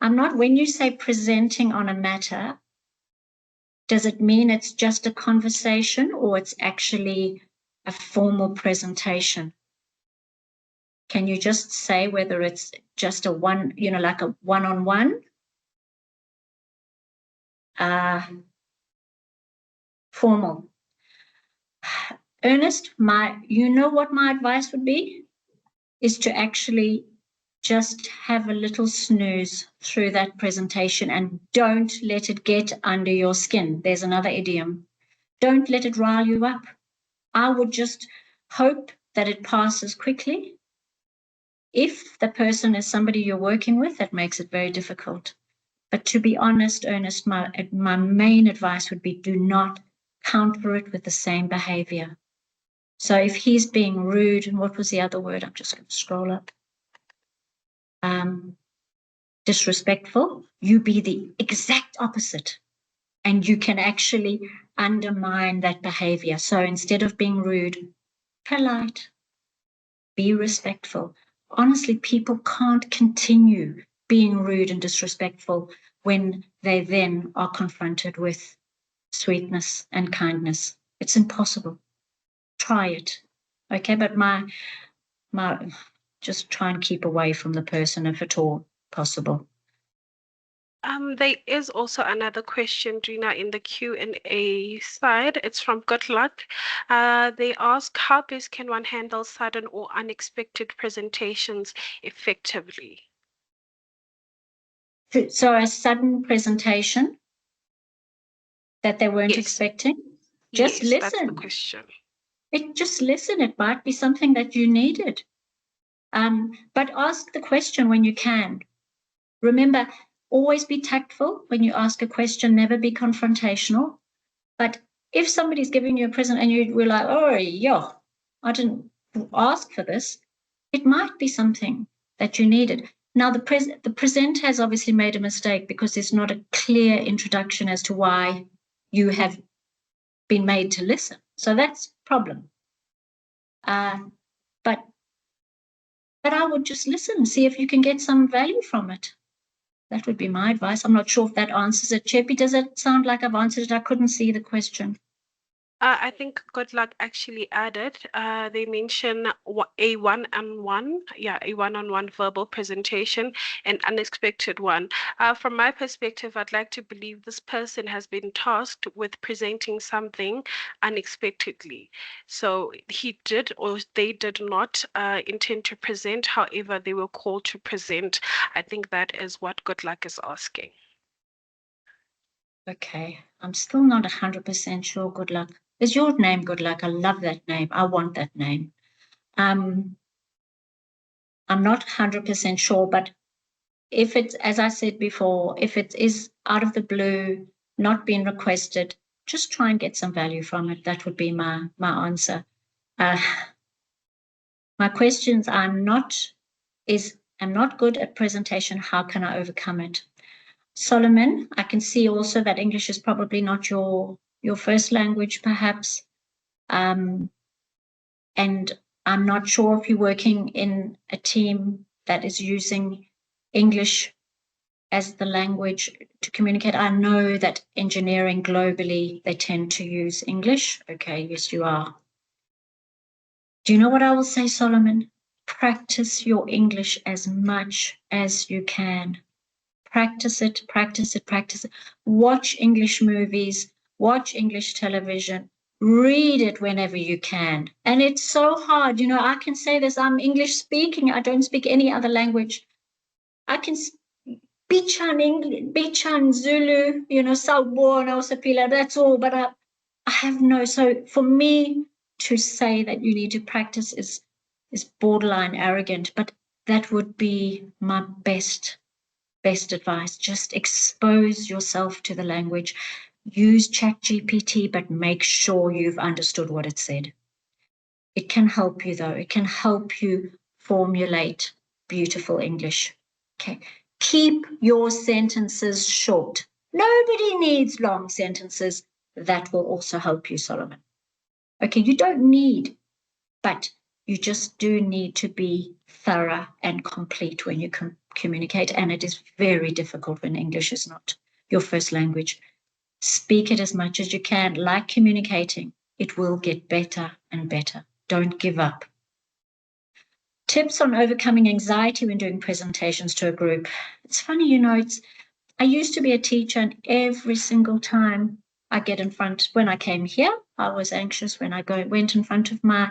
When you say presenting on a matter, does it mean it's just a conversation or it's actually a formal presentation? Can you just say whether it's just a one, like a one-on-one? Formal. Ernest, what my advice would be is to actually just have a little snooze through that presentation and don't let it get under your skin. There's another idiom. Don't let it rile you up. I would just hope that it passes quickly If the person is somebody you're working with, that makes it very difficult. But to be honest, Ernest, my main advice would be do not counter it with the same behavior. So if he's being rude, and what was the other word? I'm just going to scroll up. Disrespectful, you be the exact opposite. And you can actually undermine that behavior. So instead of being rude, polite, be respectful. Honestly, people can't continue being rude and disrespectful when they then are confronted with sweetness and kindness. It's impossible. Try it. Okay, but my just try and keep away from the person if at all possible.
There is also another question, Gina, in the Q&A side. It's from Good Luck. They ask, how best can one handle sudden or unexpected presentations effectively?
So a sudden presentation that they weren't
Yes.
expecting, just
Yes, that's the
listen.
question.
Just listen. It might be something that you needed. But ask the question when you can. Remember, always be tactful when you ask a question, never be confrontational. But if somebody's giving you a present and you were like, oh, yeah, I didn't ask for this, it might be something that you needed. Now, the presenter has obviously made a mistake because there's not a clear introduction as to why you have been made to listen. So that's a problem. But I would just listen, see if you can get some value from it. That would be my advice. I'm not sure if that answers it. Chepi, does it sound like I've answered it? I couldn't see the question.
I think Good Luck actually added, they mention a one-on-one, a one-on-one verbal presentation, an unexpected one. From my perspective, I'd like to believe this person has been tasked with presenting something unexpectedly. So he did or they did not intend to present, however, they were called to present. I think that is what Good Luck is asking.
Okay, I'm still not 100% sure. Good Luck. Is your name Good Luck? I love that name. I want that name. I'm not 100% sure, but if it's, as I said before, if it is out of the blue, not being requested, just try and get some value from it. That would be my answer. My questions I'm not good at presentation. How can I overcome it? Solomon, I can see also that English is probably not your first language, perhaps. And I'm not sure if you're working in a team that is using English as the language to communicate. I know that engineering globally, they tend to use English. Okay, yes, you are. Do you know what I will say, Solomon? Practice your English as much as you can. Practice it, practice it, practice it. Watch English movies, watch English television, read it whenever you can. And it's so hard. You know, I can say this, I'm English speaking. I don't speak any other language. I can Bichan English, Bichan Zulu, you know, Sawubona, Usapila, that's all. But I have no, so for me to say that you need to practice is borderline arrogant, but that would be my best advice. Just expose yourself to the language. Use ChatGPT, but make sure you've understood what it said. It can help you, though. It can help you formulate beautiful English. Okay. Keep your sentences short. Nobody needs long sentences. That will also help you, Solomon. Okay, you don't need, but you just do need to be thorough and complete when you communicate. And it is very difficult when English is not your first language. Speak it as much as you can. Like communicating, it will get better and better. Don't give up. Tips on overcoming anxiety when doing presentations to a group. It's funny, you know, I used to be a teacher, and every single time I get in front, when I came here, I was anxious when I went in front of my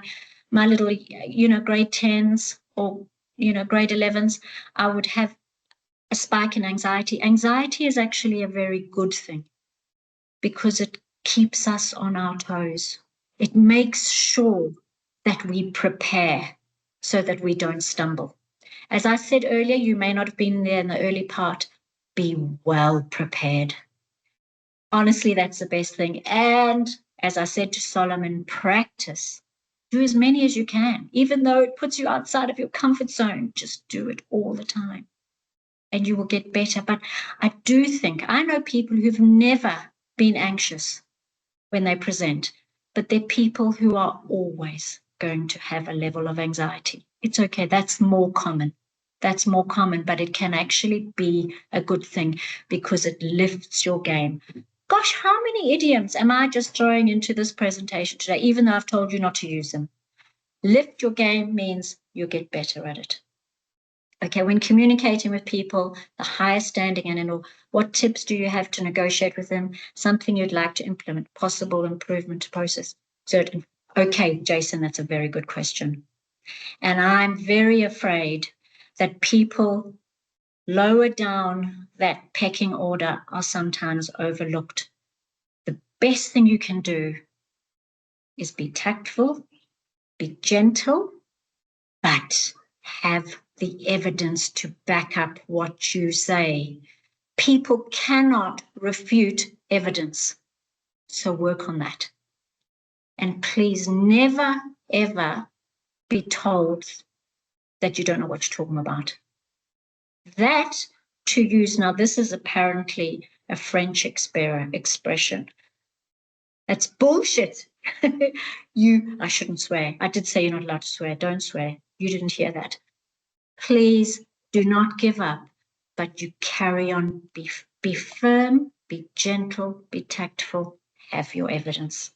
little, you know, grade 10s or, you know, grade 11s, I would have a spike in anxiety. Anxiety is actually a very good thing because it keeps us on our toes. It makes sure that we prepare so that we don't stumble. As I said earlier, you may not have been there in the early part. Be well prepared. Honestly, that's the best thing. And as I said to Solomon, practice. Do as many as you can. Even though it puts you outside of your comfort zone, just do it all the time. And you will get better. But I do think, I know people who've never been anxious when they present, but they're people who are always going to have a level of anxiety. It's okay. That's more common. That's more common, but it can actually be a good thing because it lifts your game. Gosh, how many idioms am I just throwing into this presentation today, even though I've told you not to use them? Lift your game means you get better at it. Okay, when communicating with people, the higher standing animal, what tips do you have to negotiate with them? Something you'd like to implement, possible improvement to process. Certain. Okay, Jason, that's a very good question. And I'm very afraid that people lower down that pecking order are sometimes overlooked. The best thing you can do is be tactful, be gentle, but have the evidence to back up what you say. People cannot refute evidence. So work on that. And please never, ever be told that you don't know what you're talking about. That to use, now this is apparently a French expression. That's bullshit. I shouldn't swear. I did say you're not allowed to swear. Don't swear. You didn't hear that. Please do not give up, but you carry on. Be firm, be gentle, be tactful, have your evidence.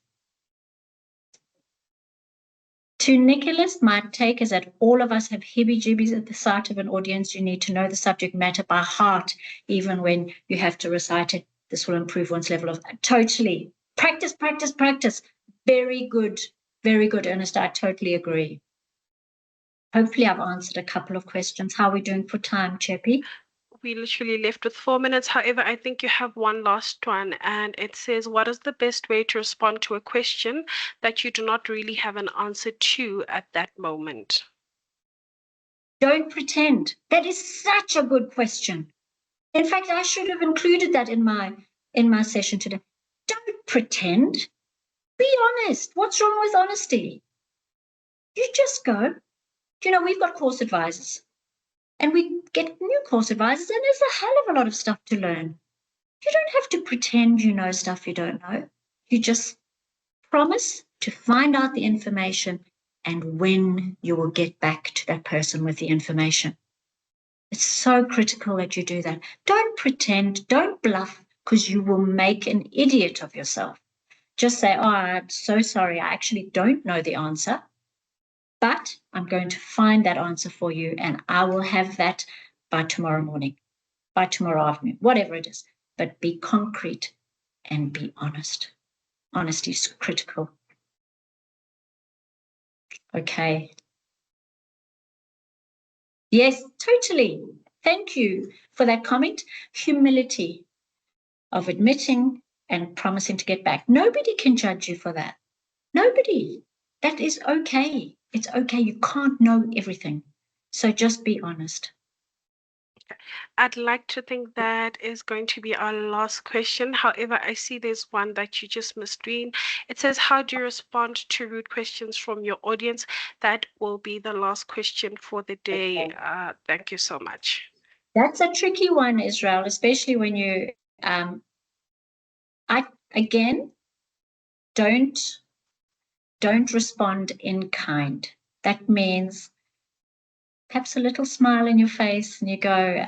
To Nicholas, my take is that all of us have heebie-jeebies at the sight of an audience. You need to know the subject matter by heart, even when you have to recite it. This will improve one's level of totally. Practice, practice, practice. Very good, Ernest. I totally agree. Hopefully I've answered a couple of questions. How are we doing for time, Cheppy?
We literally left with 4 minutes. However, I think you have one last one, and it says, what is the best way to respond to a question that you do not really have an answer to at that moment?
Don't pretend. That is such a good question. In fact, I should have included that in my session today. Don't pretend. Be honest. What's wrong with honesty? You just go. You know, we've got course advisors. And we get new course advisors, and there's a hell of a lot of stuff to learn. You don't have to pretend you know stuff you don't know. You just promise to find out the information, and when you will get back to that person with the information. It's so critical that you do that. Don't pretend, don't bluff, because you will make an idiot of yourself. Just say, oh, I'm so sorry, I actually don't know the answer, but I'm going to find that answer for you, and I will have that by tomorrow morning, by tomorrow afternoon, whatever it is. But be concrete and be honest. Honesty is critical. Okay. Yes, totally. Thank you for that comment. Humility of admitting and promising to get back. Nobody can judge you for that. Nobody. That is okay. It's okay. You can't know everything. So just be honest.
I'd like to think that is going to be our last question. However, I see there's one that you just missed read. It says, how do you respond to rude questions from your audience? That will be the last question for the day.
Okay.
Thank you so much.
That's a tricky one, Israel, especially when you, again, don't respond in kind. That means perhaps a little smile in your face and you go,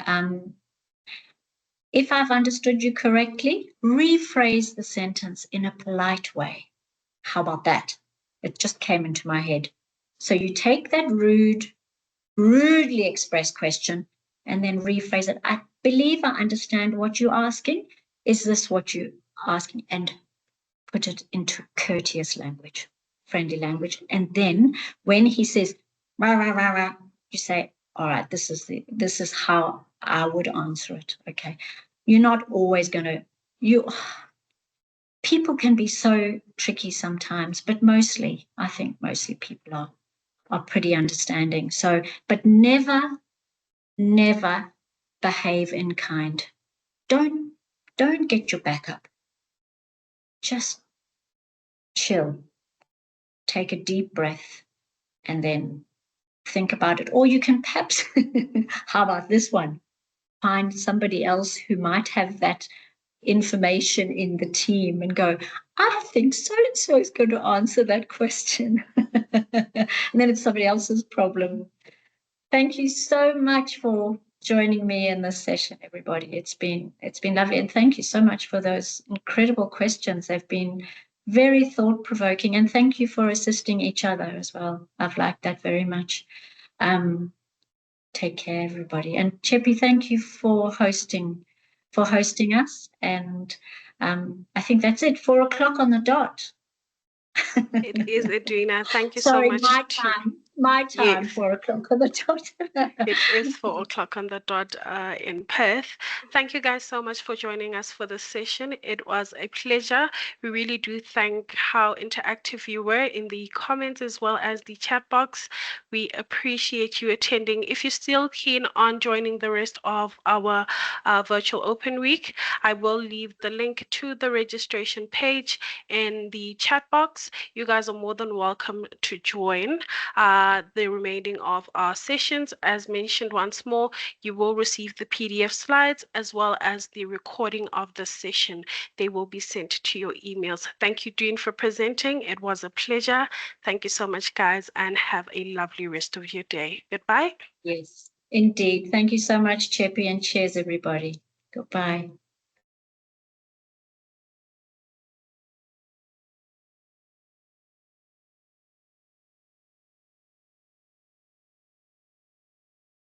if I've understood you correctly, rephrase the sentence in a polite way. How about that? It just came into my head. So you take that rudely expressed question and then rephrase it. I believe I understand what you're asking. Is this what you're asking? And put it into courteous language, friendly language. And then when he says, rah, rah, rah, rah, you say, all right, this is how I would answer it. Okay. You're not always going to, people can be so tricky sometimes, but I think mostly people are pretty understanding. So, but never never behave in kind. Don't get your back up. Just chill. Take a deep breath and then think about it. Or you can perhaps, how about this one? Find somebody else who might have that information in the team and go, I think so-and-so is going to answer that question. And then it's somebody else's problem. Thank you so much for joining me in this session, everybody. It's been lovely. And thank you so much for those incredible questions. They've been very thought-provoking. And thank you for assisting each other as well. I've liked that very much. Take care, everybody. And Chepi, thank you for hosting us. And I think that's it. 4 o'clock on the dot.
It is, Edwina. Thank you
Sorry,
so much.
my time,
Yes.
4 o'clock on the dot.
It is 4 o'clock on the dot in Perth. Thank you guys so much for joining us for this session. It was a pleasure. We really do thank how interactive you were in the comments as well as the chat box. We appreciate you attending. If you're still keen on joining the rest of our virtual open week, I will leave the link to the registration page in the chat box. You guys are more than welcome to join the remaining of our sessions. As mentioned once more, you will receive the PDF slides as well as the recording of the session. They will be sent to your emails. Thank you, Dean, for presenting. It was a pleasure. Thank you so much, guys, and have a lovely rest of your day. Goodbye.
Yes, indeed. Thank you so much, Chepi, and cheers, everybody. Goodbye.